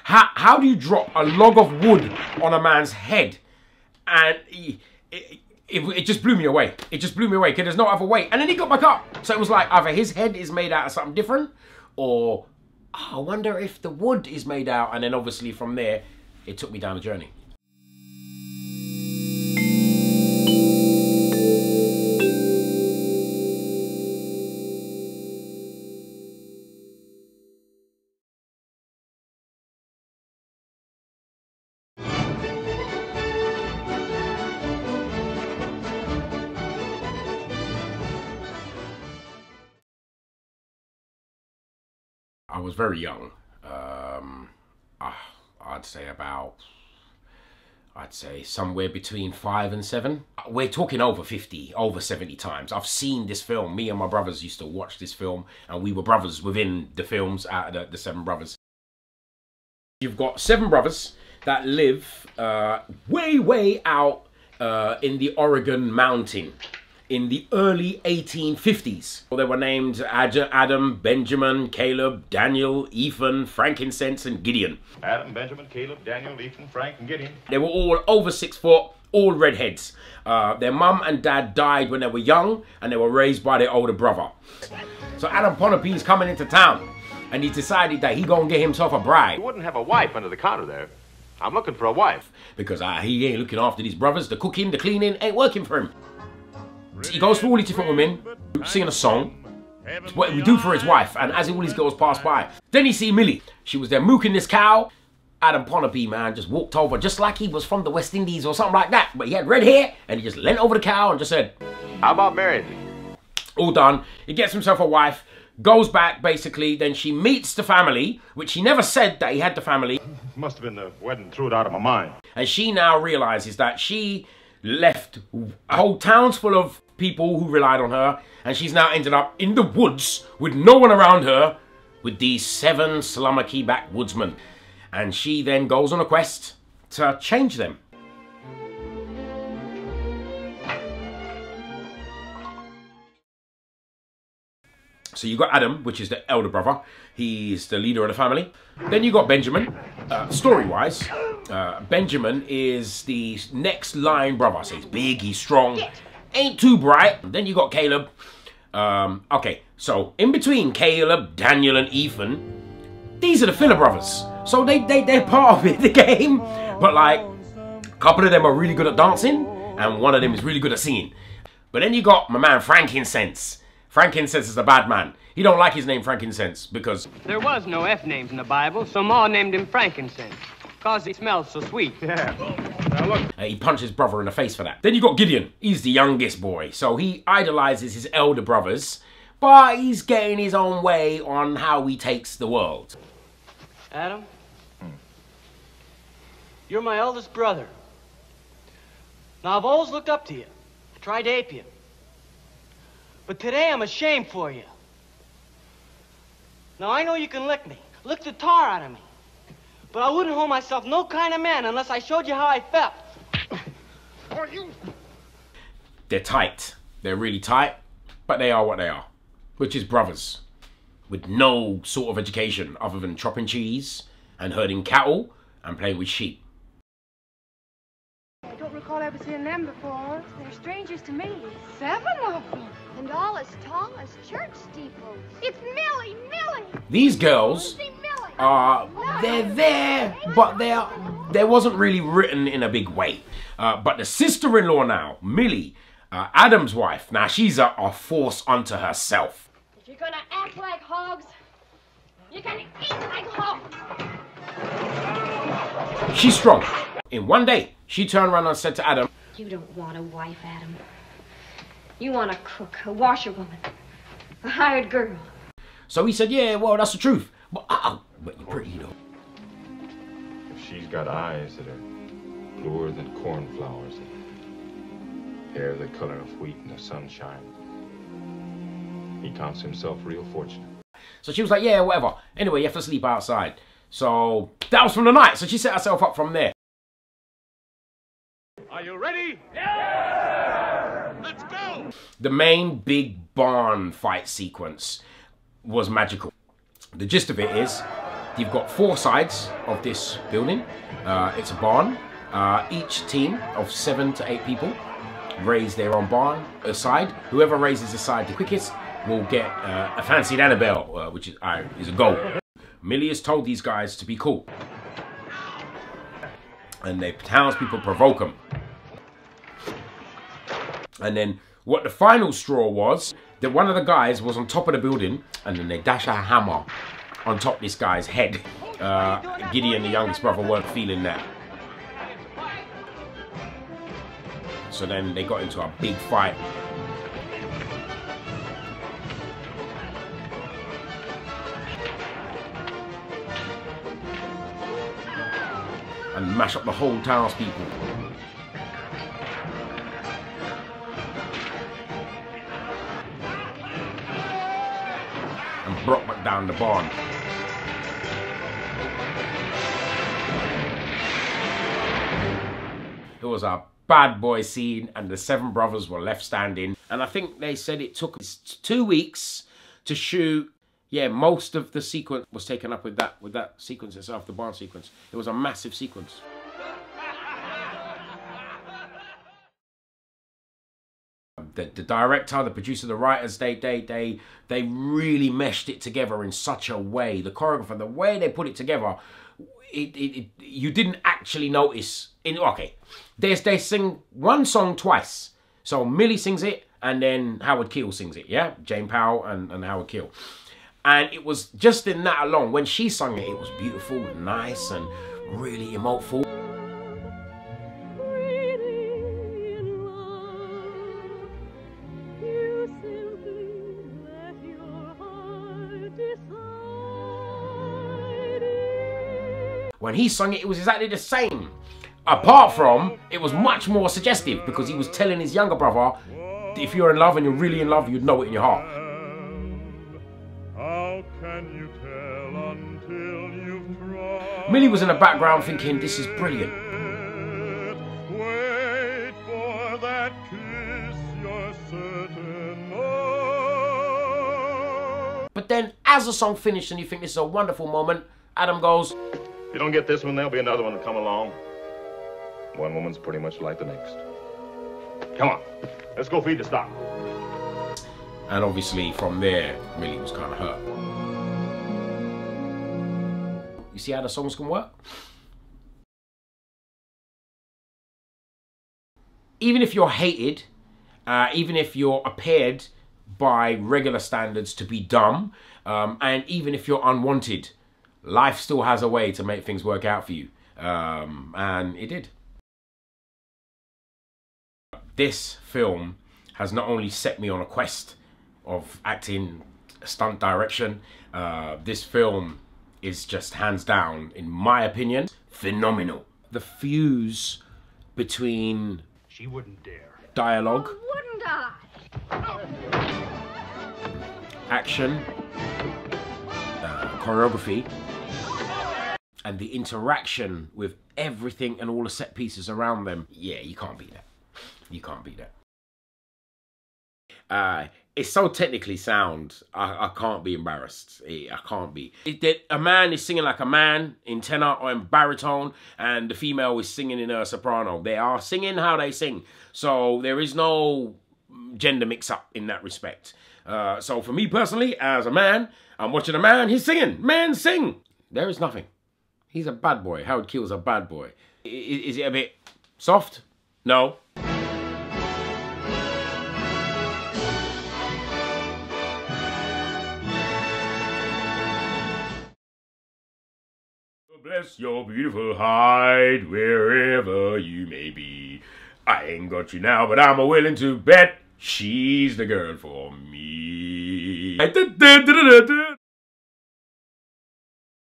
How do you drop a log of wood on a man's head? And it just blew me away. It just blew me away because there's no other way. And then he got back up. So it was like either his head is made out of something different, or I wonder if the wood is made out. And then obviously from there, it took me down a journey. I was very young. I'd say somewhere between 5 and 7. We're talking over 50, over 70 times. I've seen this film. Me and my brothers used to watch this film, and we were brothers within the films out of the 7 brothers. You've got 7 brothers that live way out in the Oregon mountain in the early 1850s. They were named Adam, Benjamin, Caleb, Daniel, Ethan, Frankincense, and Gideon. Adam, Benjamin, Caleb, Daniel, Ethan, Frank, and Gideon. They were all over 6 foot, all redheads. Their mum and dad died when they were young, and they were raised by their older brother. So Adam Ponapee's coming into town, and he decided that he gonna get himself a bride. You wouldn't have a wife under the counter there. I'm looking for a wife. Because he ain't looking after these brothers. The cooking, the cleaning ain't working for him. He goes for all these different women, singing a song. It's what we do for his wife, and as all these girls pass by. Then he see Millie. She was there mooking this cow. Adam Ponapee, man, just walked over just like he was from the West Indies or something like that. But he had red hair, and he just leant over the cow and just said, how about marrying me? All done. He gets himself a wife, goes back basically, then she meets the family, which he never said that he had the family. Must have been the wedding threw it out of my mind. And she now realizes that she left whole towns full of people who relied on her, and she's now ended up in the woods with no one around her with these 7 slummocky backwoodsmen. And she then goes on a quest to change them. So you got Adam, which is the elder brother. He's the leader of the family. Then you got Benjamin. Story-wise, Benjamin is the next line brother. So he's big, he's strong, ain't too bright. Then you got Caleb. Okay, so in between Caleb, Daniel, and Ethan, these are the filler brothers. So they're part of the game. But like, a couple of them are really good at dancing, and one of them is really good at singing. But then you got my man Frankincense. Frankincense is a bad man. He don't like his name Frankincense because there was no F names in the Bible, so Ma named him Frankincense, cause he smells so sweet. Yeah. Now look. He punched his brother in the face for that. Then you got Gideon. He's the youngest boy, so he idolizes his elder brothers, but he's getting his own way on how he takes the world. Adam, you're my eldest brother. Now, I've always looked up to you. I tried to ape you. But today I'm ashamed for you. Now, I know you can lick me. Lick the tar out of me. But I wouldn't hold myself no kind of man unless I showed you how I felt. They're tight. They're really tight, but they are what they are, which is brothers with no sort of education other than chopping cheese and herding cattle and playing with sheep. I don't recall ever seeing them before. They're strangers to me. 7 of them. And all as tall as church steeples. It's Millie! These girls are, they're there, but there wasn't really written in a big way. But the sister-in-law now, Millie, Adam's wife, now she's a force unto herself. If you're gonna act like hogs, you're gonna eat like hogs. She's strong. In one day, she turned around and said to Adam, You don't want a wife, Adam. You want a cook, a washerwoman, a hired girl. So he said, yeah, well, that's the truth. But you're pretty, you know. If she's got eyes that are bluer than cornflowers, and hair the color of wheat in the sunshine, he counts himself real fortunate. So she was like, yeah, whatever. Anyway, you have to sleep outside. So that was from the night. So she set herself up from there. Are you ready? Yeah! Let's go! The main big barn fight sequence was magical. The gist of it is, You've got 4 sides of this building. It's a barn. Each team of 7 to 8 people raise their own barn side. Whoever raises the side the quickest will get a fancied Annabelle, which is a goal. Millie has told these guys to be cool, and the townspeople provoke them. And then what the final straw was that one of the guys was on top of the building, and then they dash a hammer on top of this guy's head. Gideon, the youngest brother, weren't feeling that. So then they got into a big fight. And mash up the whole townspeople. And brought back down the barn. It was a bad boy scene, and the 7 brothers were left standing. And I think they said it took 2 weeks to shoot. Yeah, most of the sequence was taken up with that sequence itself, the barn sequence. It was a massive sequence. The director, the producer, the writers, they really meshed it together in such a way. The choreographer, the way they put it together, you didn't actually notice. Okay, they sing one song twice. So Millie sings it, and then Howard Keel sings it. Yeah, Jane Powell and Howard Keel. And it was just in that alone, when she sang it, it was beautiful, nice, and really emotional. When he sung it, it was exactly the same. Apart from, it was much more suggestive, because he was telling his younger brother, if you're in love and you're really in love, you'd know it in your heart. Millie was in the background thinking, this is brilliant. Wait for that kiss, you're certain of. But then, as the song finished and you think this is a wonderful moment, Adam goes, if you don't get this one, there'll be another one to come along. One woman's pretty much like the next. Come on, let's go feed the stock. And obviously, from there, Millie was kind of hurt. You see how the songs can work? Even if you're hated, even if you're appeared by regular standards to be dumb, and even if you're unwanted, life still has a way to make things work out for you. And it did. This film has not only set me on a quest of acting, stunt direction, this film is just hands down, in my opinion, phenomenal. The fuse between she wouldn't dare dialogue, Wouldn't I? action, choreography, and the interaction with everything and all the set pieces around them. Yeah, you can't beat that. You can't beat that. It's so technically sound, I can't be embarrassed. I can't be. A man is singing like a man in tenor or in baritone, and the female is singing in a soprano. They are singing how they sing. So there is no gender mix-up in that respect. So for me personally, as a man, I'm watching a man, he's singing. Man, sing! There is nothing. He's a bad boy. Howard Keel's a bad boy. Is it a bit soft? No. Bless your beautiful hide wherever you may be. I ain't got you now, but I'm willing to bet she's the girl for me.